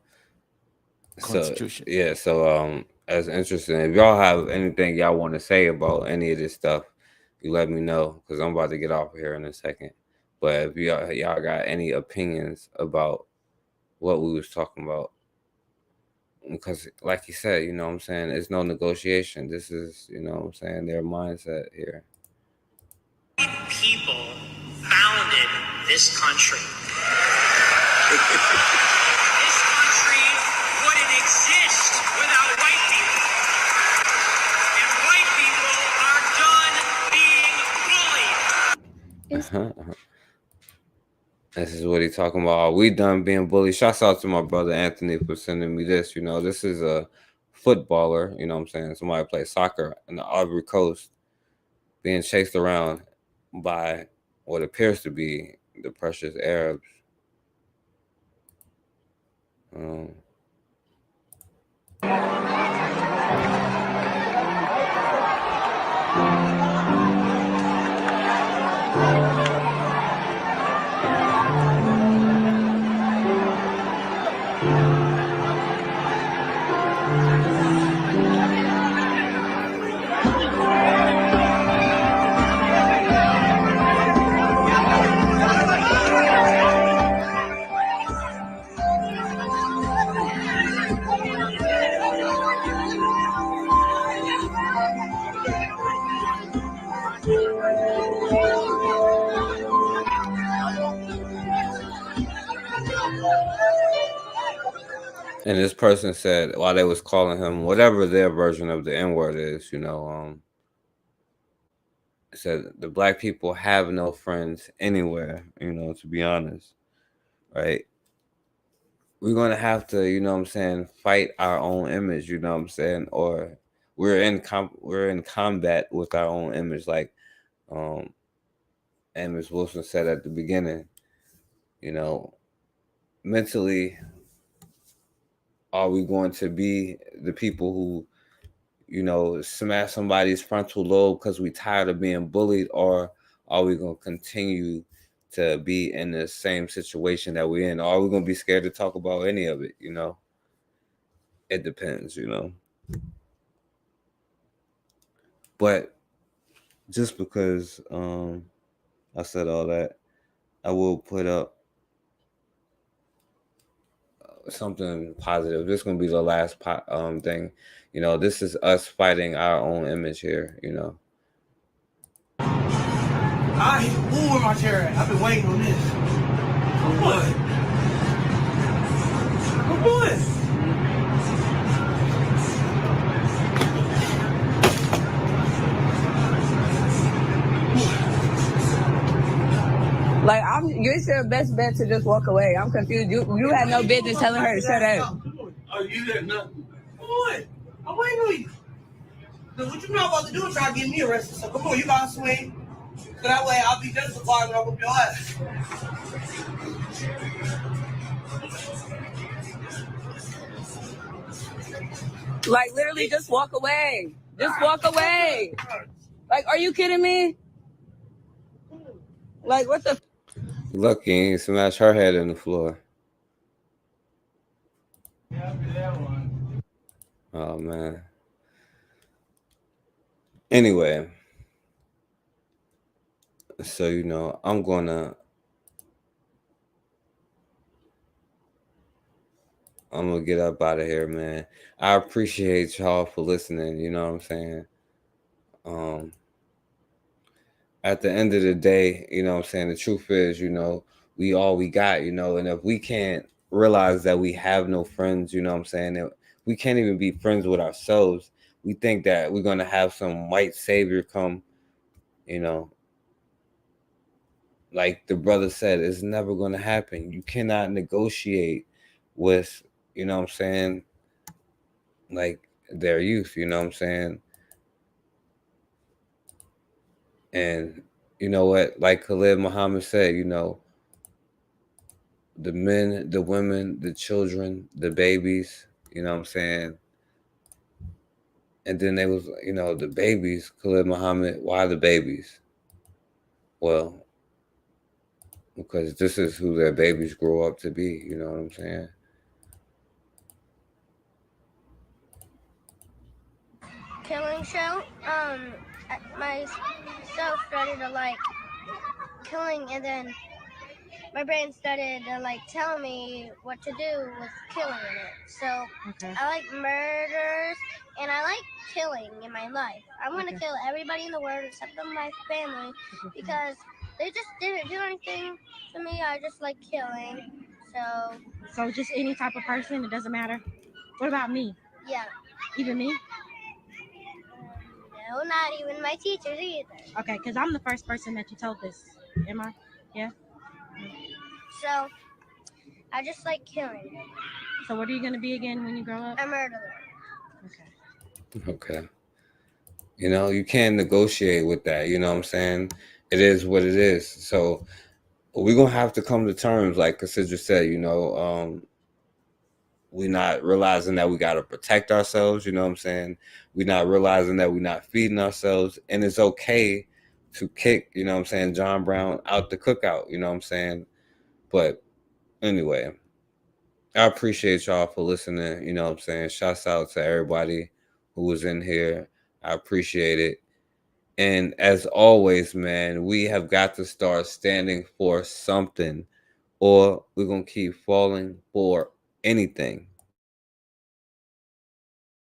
Constitution. So that's interesting. If y'all have anything y'all want to say about any of this stuff, you let me know, because I'm about to get off here in a second. But if y'all got any opinions about what we was talking about, because like you said, you know what I'm saying, it's no negotiation. This is, you know what I'm saying, their mindset here. People founded this country. This country wouldn't exist without white people. And white people are done being bullied. This is what he's talking about. Are we done being bullied? Shouts out to my brother Anthony for sending me this. You know, this is a footballer, you know what I'm saying? Somebody plays soccer in the Ivory Coast, being chased around by what appears to be the precious Arabs. And this person said, while they was calling him whatever their version of the N-word is, said the black people have no friends anywhere, to be honest, right? We're going to have to, fight our own image, or we're in combat with our own image, like and Ms. Wilson said at the beginning, mentally, are we going to be the people who, smash somebody's frontal lobe because we tired of being bullied, or are we going to continue to be in the same situation that we're in? Or are we going to be scared to talk about any of it? It depends, But just because I said all that, I will put up something positive. This is going to be the last thing. This is us fighting our own image here, I hit the woo in my chair. I've been waiting on this. For what? For what? Like, it's your best bet to just walk away. I'm confused. You had no business telling her to shut up. Oh, you did nothing. Come on. I'm waiting on you. Because what you not about to do is try to get me arrested. So come on, you got to swing. So that way I'll be justified when I whoop your ass. Like, literally just walk away. Just walk away. Like, are you kidding me? Like, what the? Lucky he ain't smash her head in the floor. Oh, man. Anyway. So, I'm gonna get up out of here, man. I appreciate y'all for listening, you know what I'm saying? At the end of the day, the truth is, we all we got, and if we can't realize that we have no friends, that we can't even be friends with ourselves, we think that we're gonna have some white savior come, like the brother said, it's never going to happen. You cannot negotiate with, like their youth, And you know what? Like Khalid Muhammad said, the men, the women, the children, the babies, And then they was, the babies, Khalid Muhammad, why the babies? Well, because this is who their babies grow up to be, you know what I'm saying? Killing show. Myself started to like killing, and then my brain started to like tell me what to do with killing in it. So I like murders and I like killing in my life. I want to kill everybody in the world except for my family because they just didn't do anything to me. I just like killing. So just any type of person, it doesn't matter. What about me? Yeah. Even me? No, not even my teachers either. Okay, because I'm the first person that you told this. Am I? Yeah. So I just like killing. So what are you going to be again when you grow up? A murderer. Okay. You can't negotiate with that, you know what I'm saying? It is what it is. So we're going to have to come to terms, like Cassandra said, we're not realizing that we got to protect ourselves, you know what I'm saying? We're not realizing that we're not feeding ourselves. And it's okay to kick, John Brown out the cookout, you know what I'm saying? But anyway, I appreciate y'all for listening, you know what I'm saying? Shouts out to everybody who was in here. I appreciate it. And as always, man, we have got to start standing for something, or we're going to keep falling for anything.